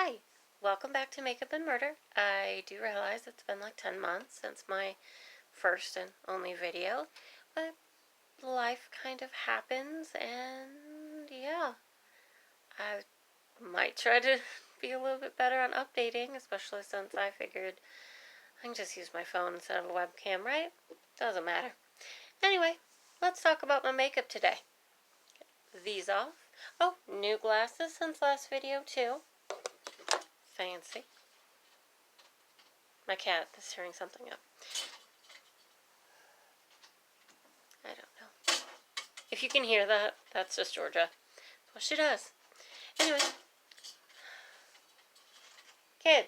Hi, welcome back to Makeup and Murder. I do realize it's been like 10 months since my first and only video, but life kind of happens, and yeah, I might try to be a little bit better on updating, especially since I figured I can just use my phone instead of a webcam, right? Doesn't matter. Anyway, let's talk about my makeup today. These off. Oh, new glasses since last video too. Fancy. My cat is tearing something up. I don't know. If you can hear that, that's just Georgia. That's what she does. Anyway. Kid.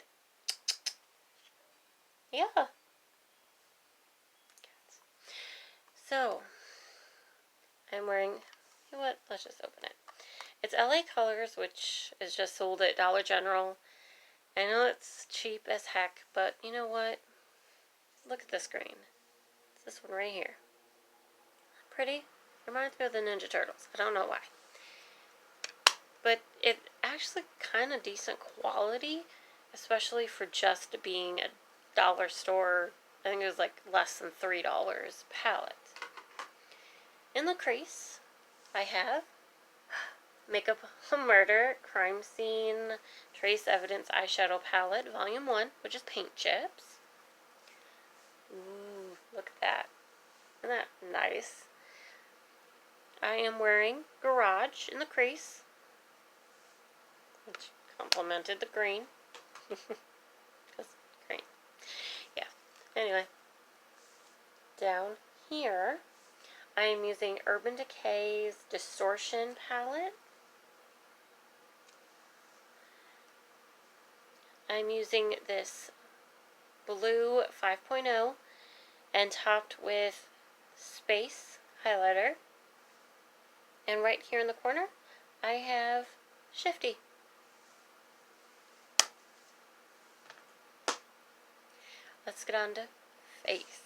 Yeah. Cats. So, I'm wearing, you know what, let's just open it. It's LA Colors, which is just sold at Dollar General. I know it's cheap as heck, but you know what? Look at this green. It's this one right here. Pretty? Reminds me of the Ninja Turtles. I don't know why. But it actually kind of decent quality, especially for just being a dollar store. I think it was like less than $3 palette. In the crease, I have Makeup Murder Crime Scene Trace Evidence Eyeshadow Palette Volume 1, which is paint chips. Ooh, look at that. Isn't that nice? I am wearing Garage in the crease, which complemented the green. Because green. Yeah. Anyway. Down here, I am using Urban Decay's Distortion palette. I'm using this blue 5.0 and topped with Space highlighter. And right here in the corner, I have Shifty. Let's get on to face.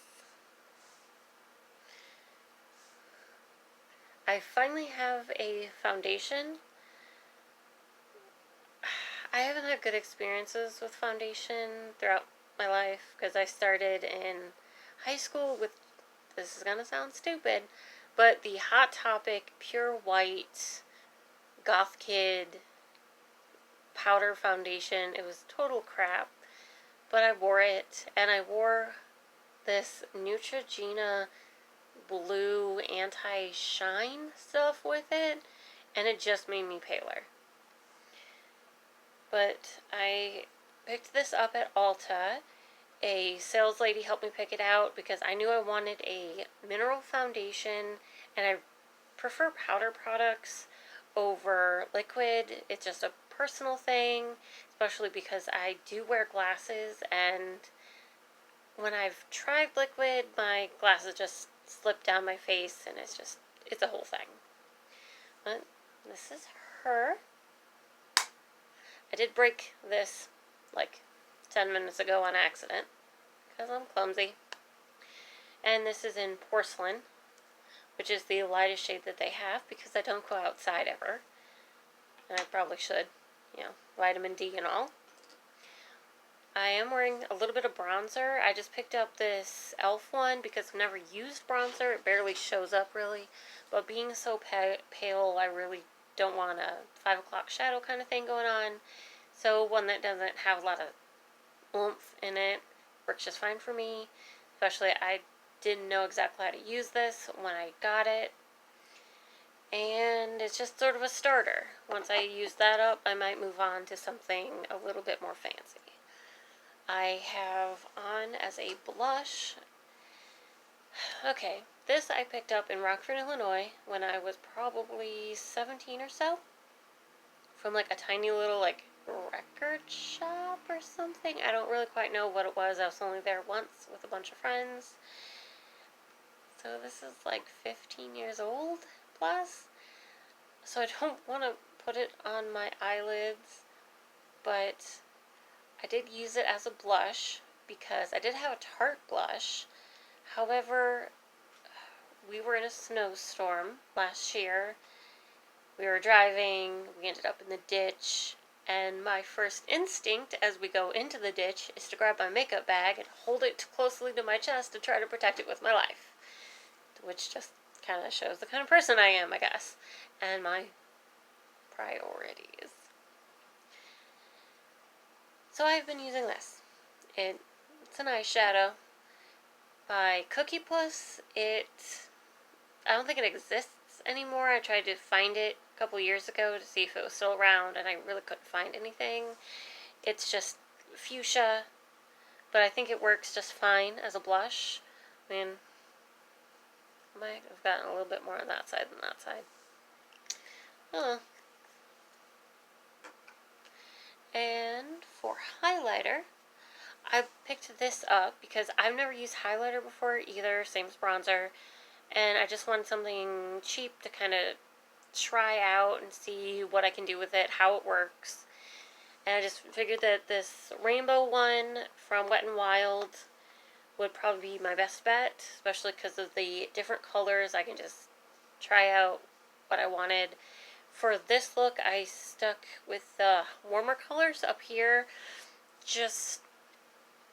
I finally have a foundation. I haven't had good experiences with foundation throughout my life because I started in high school with, this is going to sound stupid, but the Hot Topic Pure White Goth Kid powder foundation. It was total crap, but I wore it, and I wore this Neutrogena blue anti-shine stuff with it, and it just made me paler. But I picked this up at Ulta. A sales lady helped me pick it out because I knew I wanted a mineral foundation, and I prefer powder products over liquid. It's just a personal thing, especially because I do wear glasses, and when I've tried liquid, my glasses just slip down my face, and it's a whole thing. But this is her. I did break this like 10 minutes ago on accident because I'm clumsy. And this is in Porcelain, which is the lightest shade that they have because I don't go outside ever. And I probably should, you know, vitamin D and all. I am wearing a little bit of bronzer. I just picked up this e.l.f. one because I've never used bronzer. It barely shows up really. But being so pale, I really don't want a 5 o'clock shadow kind of thing going on. So one that doesn't have a lot of oomph in it works just fine for me. Especially I didn't know exactly how to use this when I got it. And it's just sort of a starter. Once I use that up, I might move on to something a little bit more fancy. I have on as a blush. Okay, this I picked up in Rockford, Illinois when I was probably 17 or so. From like a tiny little like record shop or something. I don't really quite know what it was. I was only there once with a bunch of friends. So this is like 15 years old plus. So I don't want to put it on my eyelids, but I did use it as a blush because I did have a Tarte blush. However, we were in a snowstorm last year. We were driving, we ended up in the ditch, And my first instinct as we go into the ditch is to grab my makeup bag and hold it closely to my chest to try to protect it with my life. Which just kind of shows the kind of person I am, I guess. And my priorities. So I've been using this. It's an eyeshadow by Cookie Puss. I don't think it exists anymore. I tried to find it a couple years ago to see if it was still around, and I really couldn't find anything. It's just fuchsia, but I think it works just fine as a blush. I mean, I might have gotten a little bit more on that side than that side. Oh. And for highlighter, I picked this up because I've never used highlighter before either, same as bronzer, and I just wanted something cheap to kind of try out and see what I can do with it, how it works. And I just figured that this rainbow one from Wet n Wild would probably be my best bet, especially because of the different colors. I can just try out what I wanted. For this look, I stuck with the warmer colors up here, just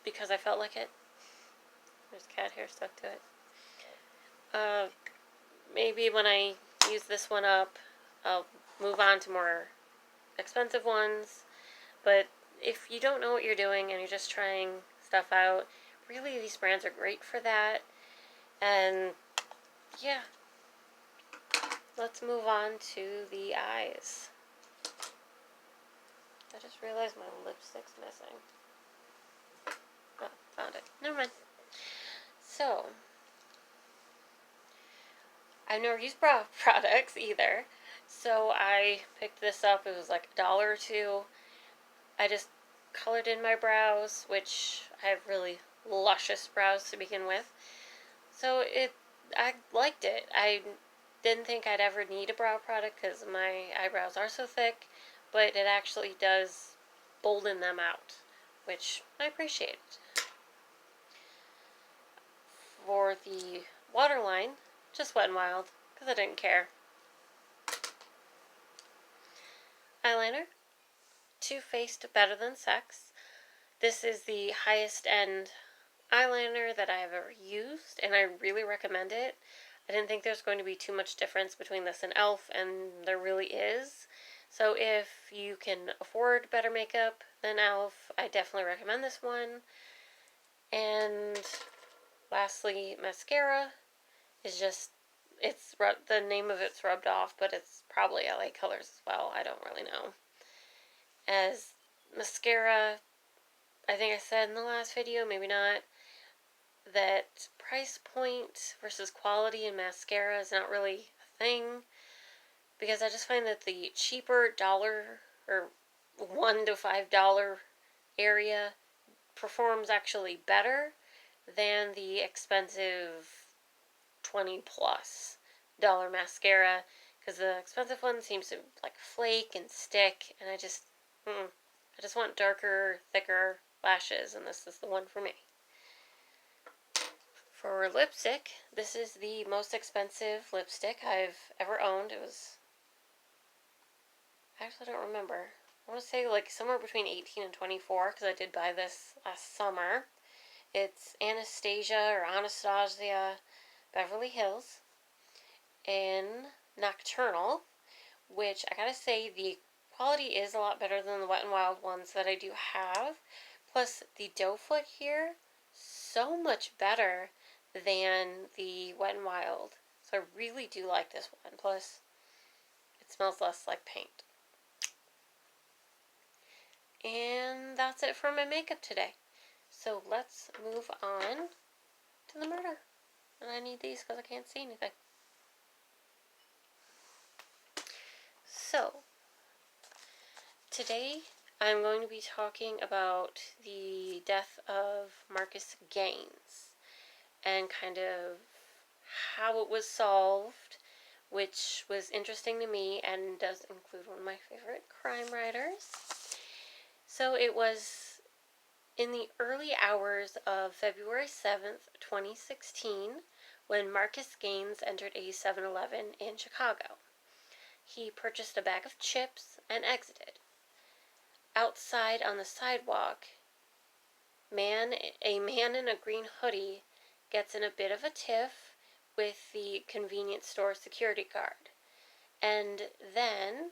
because I felt like it. There's cat hair stuck to it. Maybe when I use this one up, I'll move on to more expensive ones. But if you don't know what you're doing and you're just trying stuff out, really these brands are great for that. And yeah, let's move on to the eyes. I just realized my lipstick's missing. Oh, found it. Never mind. So, I've never used brow products either. So I picked this up. It was like $1 or $2. I just colored in my brows, which I have really luscious brows to begin with. So I liked it. I didn't think I'd ever need a brow product because my eyebrows are so thick, but it actually does bolden them out, which I appreciate. For the waterline, just Wet n Wild, because I didn't care. Eyeliner, Too Faced Better Than Sex. This is the highest end eyeliner that I've ever used, and I really recommend it. I didn't think there's going to be too much difference between this and e.l.f., and there really is. So if you can afford better makeup than e.l.f., I definitely recommend this one. And lastly, mascara is just, the name of it's rubbed off, but it's probably LA Colors as well. I don't really know. As mascara, I think I said in the last video, maybe not, that price point versus quality in mascara is not really a thing, because I just find that the cheaper $1 or $1 to $5 area performs actually better than the expensive $20+ mascara, because the expensive one seems to like flake and stick, and I just want darker, thicker lashes, and this is the one for me. For lipstick, this is the most expensive lipstick I've ever owned. It was, actually I don't remember. I want to say like somewhere between 18 and 24, because I did buy this last summer. It's Anastasia Beverly Hills in Nocturnal, which I gotta say the quality is a lot better than the Wet n Wild ones that I do have. Plus the doe foot here, so much better than the Wet n Wild. So I really do like this one. Plus, it smells less like paint. And that's it for my makeup today. So let's move on to the murder. And I need these because I can't see anything. So, today I'm going to be talking about the death of Marques Gaines and kind of how it was solved, which was interesting to me and does include one of my favorite crime writers. So it was in the early hours of February 7th, 2016, when Marques Gaines entered a 7-Eleven in Chicago. He purchased a bag of chips and exited. outside on the sidewalk, a man in a green hoodie gets in a bit of a tiff with the convenience store security guard. And then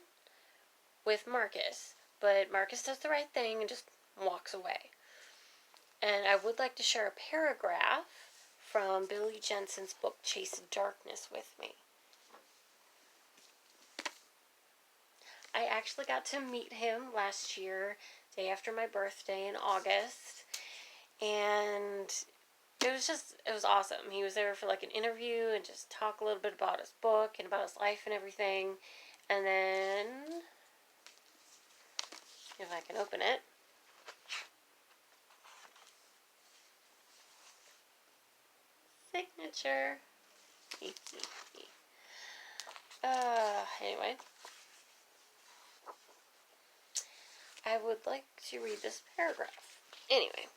with Marques. But Marques does the right thing and just walks away. And I would like to share a paragraph from Billy Jensen's book Chase Darkness with me. I actually got to meet him last year, day after my birthday in August, and it was awesome. He was there for like an interview and just talk a little bit about his book and about his life and everything. And then, if I can open it, signature. Anyway, I would like to read this paragraph. Anyway.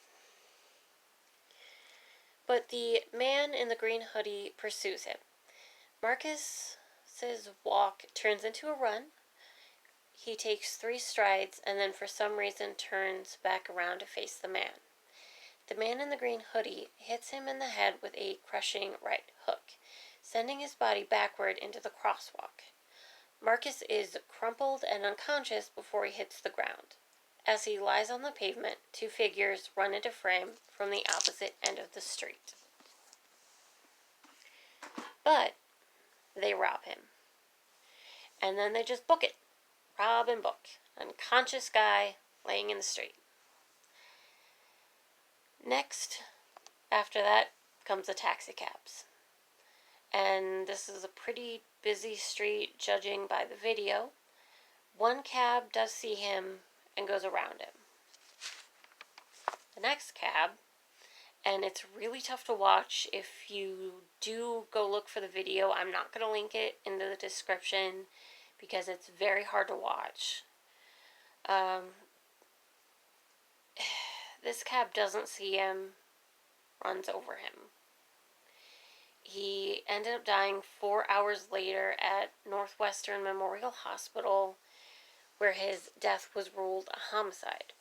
But the man in the green hoodie pursues him. Marques' walk turns into a run. He takes 3 strides and then for some reason turns back around to face the man. The man in the green hoodie hits him in the head with a crushing right hook, sending his body backward into the crosswalk. Marques is crumpled and unconscious before he hits the ground. As he lies on the pavement, 2 figures run into frame from the opposite end of the street. But they rob him. And then they just book it. Rob and book. Unconscious guy laying in the street. Next, after that, comes the taxi cabs. And this is a pretty busy street, judging by the video. One cab does see him and goes around him. The next cab, and it's really tough to watch. If you do go look for the video, I'm not going to link it in the description because it's very hard to watch. This cab doesn't see him, runs over him. He ended up dying 4 hours later at Northwestern Memorial Hospital, where his death was ruled a homicide.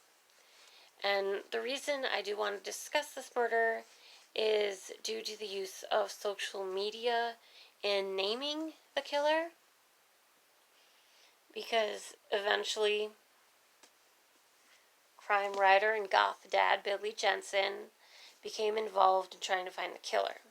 And the reason I do want to discuss this murder is due to the use of social media in naming the killer. Because eventually, crime writer and goth dad Billy Jensen became involved in trying to find the killer.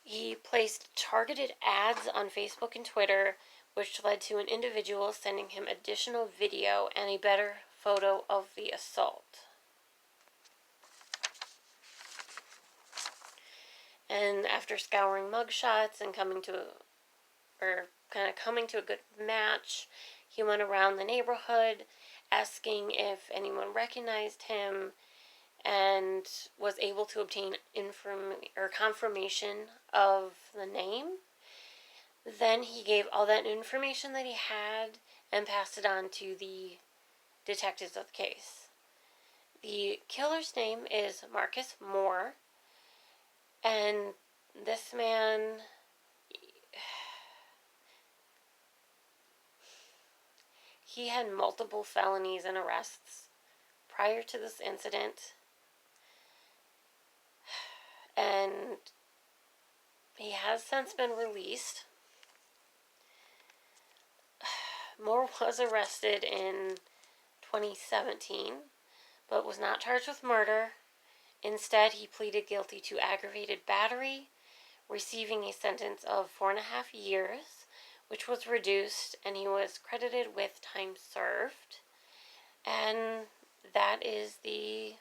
He placed targeted ads on Facebook and Twitter, which led to an individual sending him additional video and a better photo of the assault. And after scouring mugshots and coming to a good match, he went around the neighborhood asking if anyone recognized him and was able to obtain confirmation of the name. Then he gave all that information that he had and passed it on to the detectives of the case. The killer's name is Marques Moore, and this man, he had multiple felonies and arrests prior to this incident, and he has since been released. Moore was arrested in 2017, but was not charged with murder. Instead, he pleaded guilty to aggravated battery, receiving a sentence of 4.5 years, which was reduced, and he was credited with time served. And that is the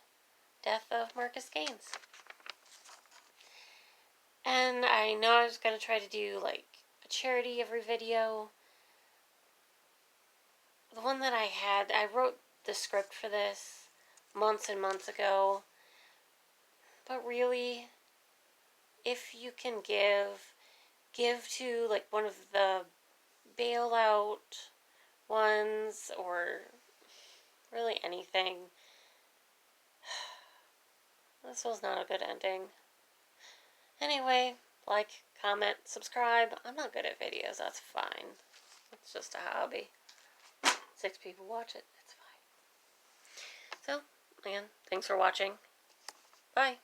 death of Marques Gaines. And I know I was going to try to do like a charity every video. The one that I wrote the script for this months and months ago. But really, if you can give to like one of the bailout ones or really anything. This was not a good ending. Anyway, like, comment, subscribe. I'm not good at videos, that's fine. It's just a hobby. 6 people watch it, it's fine. So, again, thanks for watching. Bye.